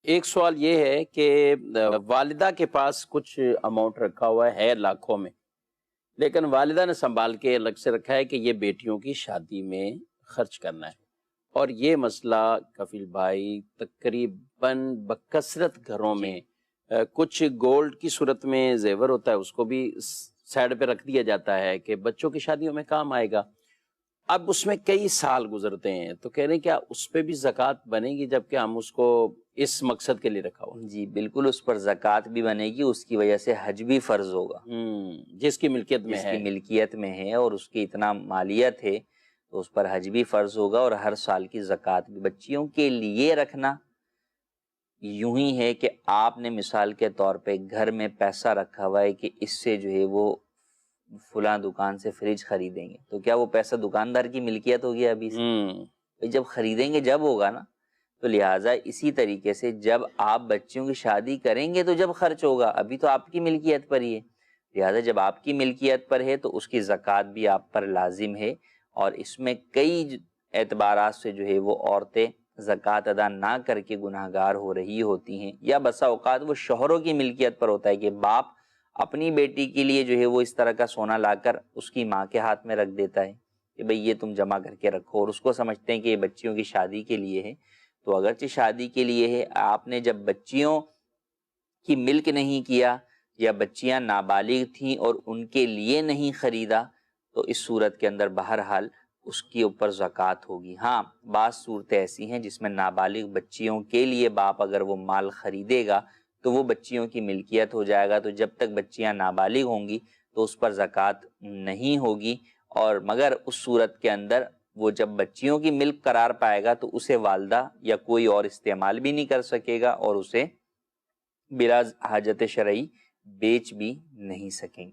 ایک سوال یہ ہے کہ والدہ کے پاس کچھ اماؤنٹ رکھا ہوا ہے لاکھوں میں، لیکن والدہ نے سنبھال کے الگ سے رکھا ہے کہ یہ بیٹیوں کی شادی میں خرچ کرنا ہے، اور یہ مسئلہ کفیل بھائی تقریباً بکثرت گھروں جی میں کچھ گولڈ کی صورت میں زیور ہوتا ہے، اس کو بھی سائڈ پہ رکھ دیا جاتا ہے کہ بچوں کی شادیوں میں کام آئے گا۔ اب اس میں کئی سال گزرتے ہیں، تو کہہ رہے ہیں کیا اس پہ بھی زکوٰۃ بنے گی جبکہ ہم اس کو اس مقصد کے لیے رکھا ہوا؟ جی بالکل، اس پر زکوٰۃ بھی بنے گی، اس کی وجہ سے حج بھی فرض ہوگا جس کی ملکیت میں جس ہے۔ کی ملکیت میں ہے اور اس کی اتنا مالیت ہے تو اس پر حج بھی فرض ہوگا، اور ہر سال کی زکوٰۃ بھی بچیوں کے لیے رکھنا یوں ہی ہے کہ آپ نے مثال کے طور پہ گھر میں پیسہ رکھا ہوا ہے کہ اس سے جو ہے وہ فلاں دکان سے فریج خریدیں گے، تو کیا وہ پیسہ دکاندار کی ملکیت ہوگی ابھی سے؟ جب خریدیں گے جب ہوگا نا۔ تو لہٰذا اسی طریقے سے جب آپ بچیوں کی شادی کریں گے تو جب خرچ ہوگا، ابھی تو آپ کی ملکیت پر ہی ہے، لہٰذا جب آپ کی ملکیت پر ہے تو اس کی زکوٰۃ بھی آپ پر لازم ہے، اور اس میں کئی اعتبارات سے جو ہے وہ عورتیں زکوٰۃ ادا نہ کر کے گناہ گار ہو رہی ہوتی ہیں، یا بسا اوقات وہ شوہروں کی ملکیت پر ہوتا ہے کہ باپ اپنی بیٹی کے لیے جو ہے وہ اس طرح کا سونا لا کر اس کی ماں کے ہاتھ میں رکھ دیتا ہے کہ بھئی یہ تم جمع کر کے رکھو، اور اس کو سمجھتے ہیں کہ یہ بچیوں کی شادی کے لیے ہے۔ تو اگرچہ شادی کے لیے ہے، آپ نے جب بچیوں کی ملک نہیں کیا یا بچیاں نابالغ تھیں اور ان کے لیے نہیں خریدا، تو اس صورت کے اندر بہرحال اس کے اوپر زکوٰۃ ہوگی۔ ہاں، بعض صورتیں ایسی ہیں جس میں نابالغ بچیوں کے لیے باپ اگر وہ مال خریدے گا تو وہ بچیوں کی ملکیت ہو جائے گا، تو جب تک بچیاں نابالغ ہوں گی تو اس پر زکوٰۃ نہیں ہوگی، اور مگر اس صورت کے اندر وہ جب بچیوں کی ملک قرار پائے گا تو اسے والدہ یا کوئی اور استعمال بھی نہیں کر سکے گا، اور اسے بلا حاجت شرعی بیچ بھی نہیں سکیں گے۔